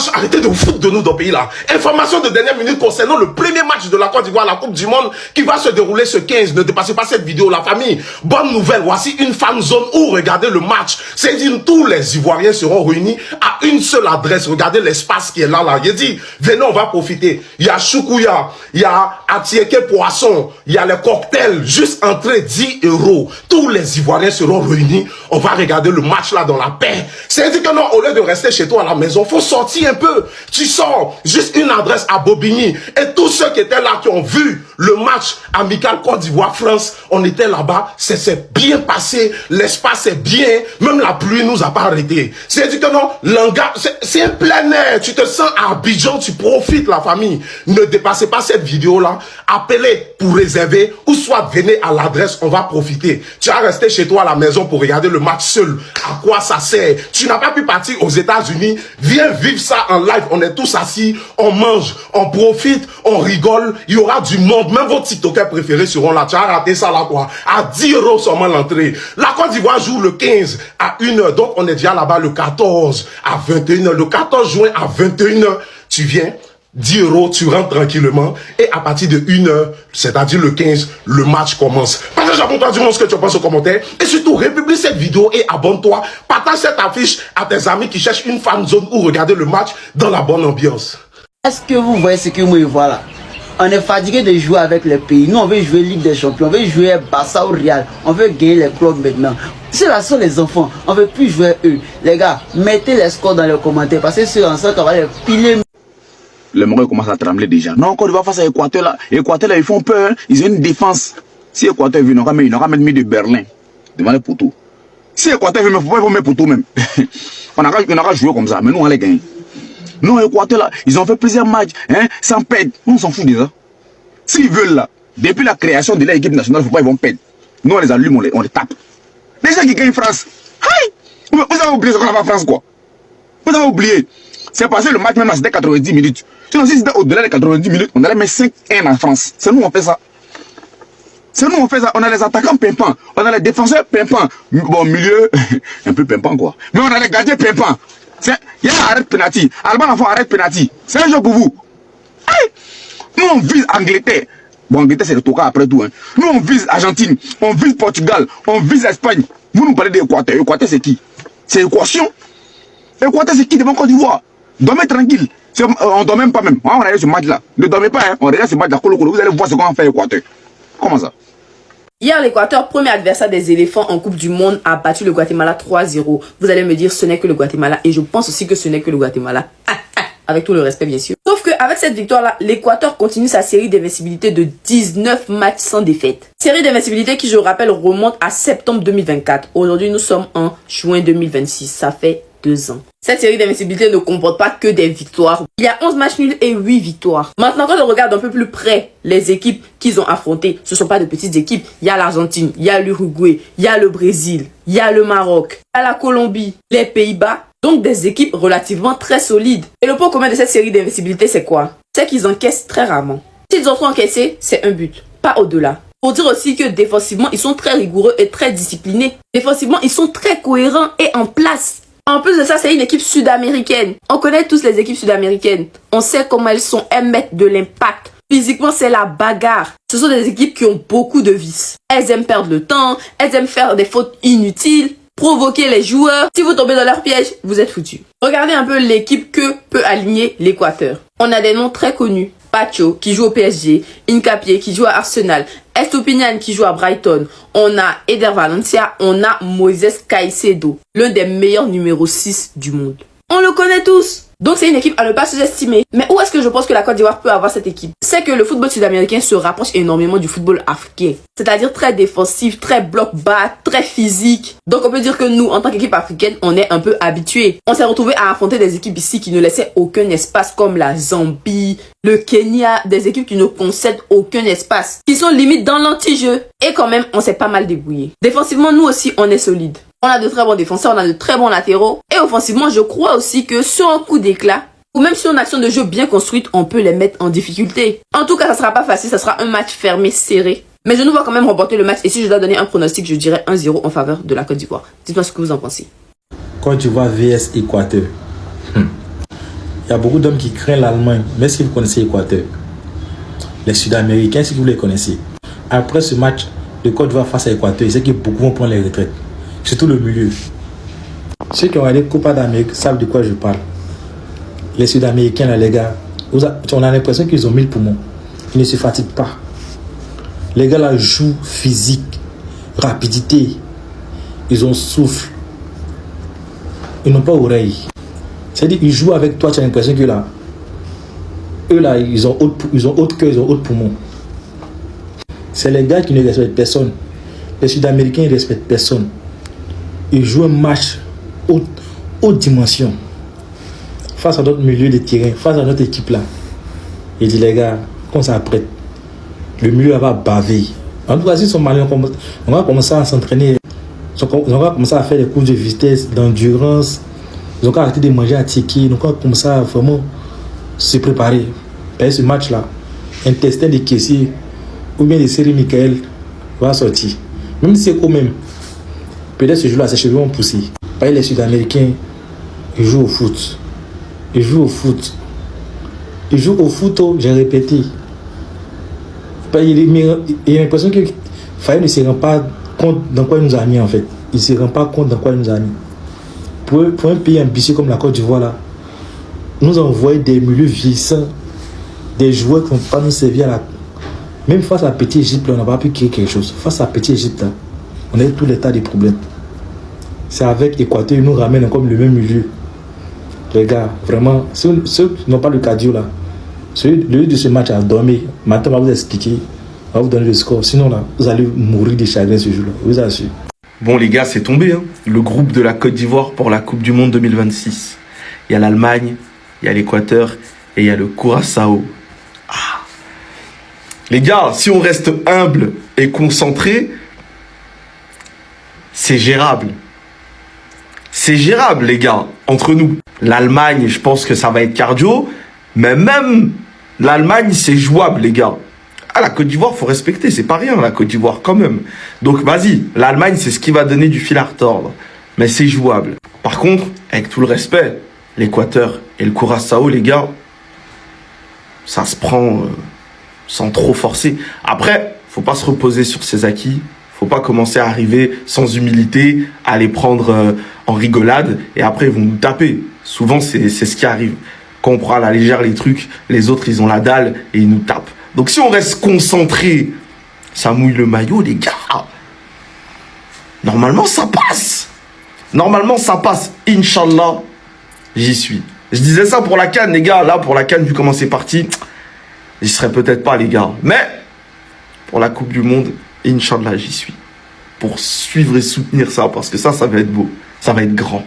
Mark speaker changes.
Speaker 1: match, arrêtez de vous foutre de nous dans le pays là. Information de dernière minute concernant le premier match de la Côte d'Ivoire, la Coupe du Monde, qui va se dérouler ce 15. Ne dépassez pas cette vidéo, la famille. Bonne nouvelle, voici une fan zone où regardez le match. C'est-à-dire tous les Ivoiriens seront réunis à une seule adresse. Regardez l'espace qui est là. Il dit, venez, on va profiter. Il y a choukouya, il y a atieke poisson, il y a les cocktails, juste entrée 10 €. Tous les Ivoiriens seront réunis. On va regarder le match là dans la paix. C'est-à-dire que non, au lieu de rester chez toi à la maison, faut sortir un peu. Tu sors, juste une adresse à Bobigny. Et tous ceux qui étaient là, qui ont vu le match amical Côte d'Ivoire-France, on était là-bas, c'est bien passé, l'espace est bien, même la pluie nous a pas arrêté. C'est-à-dire que non, c'est un plein air, tu te sens à Abidjan, tu profites la famille. Ne dépassez pas cette vidéo-là, appelez pour réserver, ou soit venez à l'adresse, on va profiter. Tu vas rester chez toi à la maison pour regarder le match seul. À quoi ça sert? Tu n'as pas pu partir aux États-Unis, viens vivre ça en live, on est tous assis, on mange, on profite, on rigole, il y aura du monde, même vos TikTokers préférés seront là. Tu as raté ça là quoi? À 10 € seulement l'entrée. La Côte d'Ivoire joue le 15 à 1 h, donc on est déjà là-bas le 14 à 21 h. Le 14 juin à 21 h, tu viens, 10 €, tu rentres tranquillement, et à partir de 1 h, c'est-à-dire le 15, le match commence. Partage à toi, dis-moi ce que tu penses aux commentaires, et surtout, republie cette vidéo et abonne-toi. Partage cette affiche à tes amis qui cherchent une fan zone où regarder le match dans la bonne ambiance.
Speaker 2: Est-ce que vous voyez ce que moi je vois là? On est fatigué de jouer avec les pays. Nous, on veut jouer Ligue des Champions, on veut jouer Barça ou Real. On veut gagner les clubs maintenant. Ceux-là sont les enfants. On veut plus jouer eux. Les gars, mettez les scores dans les commentaires parce que c'est ensemble qu'on va les piler.
Speaker 3: Les Marocains commencent à trembler déjà. Non, quand on va face à Équateur là, ils font peur. Hein. Ils ont une défense. Si Équateur veut, ils n'aura même mis de Berlin devant les poteaux. Si Équateur veut, il faut mettre poteaux même. on aura joué comme ça, mais nous, on les gagne. Non, Équateur là, ils ont fait plusieurs matchs, hein, sans perdre. Nous, on s'en fout déjà. S'ils veulent là, depuis la création de l'équipe nationale, il ne faut pas ils vont perdre. Nous, on les allume, on les tape. Les gens qui gagnent France, aïe, vous avez oublié ce qu'on a fait en France, quoi. Vous avez oublié. C'est passé le match même là, c'était 90 minutes. Sinon, si c'était au-delà des 90 minutes, on allait mettre 5-1 en France. C'est nous, on fait ça. C'est nous, on fait ça. On a les attaquants pimpants. On a les défenseurs pimpants. Bon, milieu, un peu pimpant, quoi. Mais on a les gardiens pimpants. Il y a arrête penalty. Alban l'enfant arrête penalty. C'est un jeu pour vous. Aïe. Nous, on vise Angleterre. Bon, Angleterre, c'est le toka après tout. Hein. Nous, on vise Argentine. On vise Portugal. On vise Espagne. Vous nous parlez d'Équateur. Équateur, c'est qui? C'est Équation. Équateur, c'est qui devant Côte d'Ivoire? Dormez tranquille. On ne dort même pas même. On regarde ce match-là. Ne dormez pas. Hein. On regarde ce match-là. Vous allez voir ce qu'on va faire Équateur. Comment ça?
Speaker 4: Hier, l'Équateur, premier adversaire des éléphants en Coupe du Monde, a battu le Guatemala 3-0. Vous allez me dire, ce n'est que le Guatemala. Et je pense aussi que ce n'est que le Guatemala. Avec tout le respect, bien sûr. Sauf qu'avec cette victoire-là, l'Équateur continue sa série d'invincibilité de 19 matchs sans défaite. Série d'invincibilité qui, je rappelle, remonte à septembre 2024. Aujourd'hui, nous sommes en juin 2026. Ça fait 2 ans. Cette série d'invincibilité ne comporte pas que des victoires. Il y a 11 matchs nuls et 8 victoires. Maintenant, quand on regarde un peu plus près les équipes qu'ils ont affrontées, ce ne sont pas de petites équipes. Il y a l'Argentine, il y a l'Uruguay, il y a le Brésil, il y a le Maroc, il y a la Colombie, les Pays-Bas. Donc des équipes relativement très solides. Et le point commun de cette série d'invincibilité, c'est quoi? C'est qu'ils encaissent très rarement. S'ils ont trop encaissé, c'est un but, pas au-delà. Faut dire aussi que défensivement, ils sont très rigoureux et très disciplinés. Défensivement, ils sont très cohérents et en place. En plus de ça, c'est une équipe sud-américaine. On connaît tous les équipes sud-américaines. On sait comment elles sont, elles mettent de l'impact. Physiquement, c'est la bagarre. Ce sont des équipes qui ont beaucoup de vices. Elles aiment perdre le temps, elles aiment faire des fautes inutiles, provoquer les joueurs. Si vous tombez dans leur piège, vous êtes foutus. Regardez un peu l'équipe que peut aligner l'Équateur. On a des noms très connus. Pacho qui joue au PSG, Incapié qui joue à Arsenal, Estupinian qui joue à Brighton, on a Eder Valencia, on a Moises Caicedo, l'un des meilleurs numéro 6 du monde. On le connaît tous. Donc c'est une équipe à ne pas sous-estimer. Mais où est-ce que je pense que la Côte d'Ivoire peut avoir cette équipe? C'est que le football sud-américain se rapproche énormément du football africain. C'est-à-dire très défensif, très bloc bas, très physique. Donc on peut dire que nous, en tant qu'équipe africaine, on est un peu habitués. On s'est retrouvé à affronter des équipes ici qui ne laissaient aucun espace, comme la Zambie, le Kenya, des équipes qui ne concèdent aucun espace, qui sont limite dans l'anti-jeu. Et quand même, on s'est pas mal débrouillé. Défensivement, nous aussi, on est solide. On a de très bons défenseurs, on a de très bons latéraux. Et offensivement, je crois aussi que sur un coup d'éclat, ou même sur une action de jeu bien construite, on peut les mettre en difficulté. En tout cas, ça sera pas facile, ça sera un match fermé, serré. Mais je nous vois quand même remporter le match. Et si je dois donner un pronostic, je dirais 1-0 en faveur de la Côte d'Ivoire. Dites-moi ce que vous en pensez.
Speaker 5: Côte d'Ivoire vs Équateur. Il y a beaucoup d'hommes qui craignent l'Allemagne. Mais est-ce que vous connaissez l'Équateur? Les Sud-Américains, si vous les connaissez. Après ce match de Côte d'Ivoire face à l'Équateur, je sais que beaucoup vont prendre les retraites. Surtout le milieu. Ceux qui ont regardé Copa d'Amérique savent de quoi je parle. Les Sud-Américains, là, les gars, on a l'impression qu'ils ont 1000 poumons. Ils ne se fatiguent pas. Les gars là jouent physique, rapidité. Ils ont souffle. Ils n'ont pas oreille. C'est-à-dire qu'ils jouent avec toi, tu as l'impression que là, eux là, ils ont autre cœur, ils ont autre poumon. C'est les gars qui ne respectent personne. Les Sud-Américains, ils ne respectent personne. Ils jouent un match haute dimension. Face à notre milieu de terrain, face à notre équipe là. Il dit les gars, qu'on s'apprête. Le milieu va baver. En tout cas, si ils sont malins, on va commencer à s'entraîner. On va commencer à faire des courses de vitesse, d'endurance. Ils ont arrêté de manger à ticket. Donc on va commencer à vraiment se préparer. Pour ce match là, intestin de caissier ou bien de série Michael va sortir. Même si c'est quand même. Peut-être ce jour-là, ses cheveux vont pousser. Pareil, les Sud-Américains, ils jouent au foot. Ils jouent au foot. Ils jouent au foot, j'ai répété. Il y a l'impression que Faye ne se rend pas compte dans quoi il nous a mis en fait. Il ne se rend pas compte dans quoi il nous a mis. Pour un pays ambitieux comme la Côte d'Ivoire, là, nous envoyer des milieux vieillissants, des joueurs qui ne vont pas nous servir à la. Même face à Petit Égypte, on n'a pas pu créer quelque chose. Face à Petit Égypte, là, on a eu tout l'état des problèmes. C'est avec Équateur, ils nous ramènent comme le même milieu. Les gars, vraiment, ceux qui n'ont pas le cardio là, le lieu de ce match à dormir, maintenant on va vous expliquer, on va vous donner le score. Sinon là, vous allez mourir de chagrin ce jour-là, je vous assure.
Speaker 1: Bon les gars, c'est tombé, hein. Le groupe de la Côte d'Ivoire pour la Coupe du Monde 2026. Il y a l'Allemagne, il y a l'Équateur et il y a le Curaçao. Ah. Les gars, si on reste humble et concentré, c'est gérable. C'est gérable les gars, entre nous. L'Allemagne, je pense que ça va être cardio. Mais même l'Allemagne, c'est jouable, les gars. Ah, la Côte d'Ivoire, faut respecter. C'est pas rien, la Côte d'Ivoire, quand même. Donc, vas-y. L'Allemagne, c'est ce qui va donner du fil à retordre. Mais c'est jouable. Par contre, avec tout le respect, l'Équateur et le Curaçao, les gars, ça se prend sans trop forcer. Après, faut pas se reposer sur ses acquis. Faut pas commencer à arriver sans humilité, à les prendre en rigolade. Et après, ils vont nous taper. Souvent, c'est ce qui arrive. Quand on prend à la légère les trucs, les autres, ils ont la dalle et ils nous tapent. Donc, si on reste concentré, ça mouille le maillot, les gars. Normalement, ça passe. Normalement, ça passe. Inch'Allah, j'y suis. Je disais ça pour la CAN, les gars. Là, pour la CAN, vu comment c'est parti, j'y serais peut-être pas, les gars. Mais, pour la Coupe du Monde, Inch'Allah, j'y suis. Pour suivre et soutenir ça, parce que ça va être beau. Ça va être grand.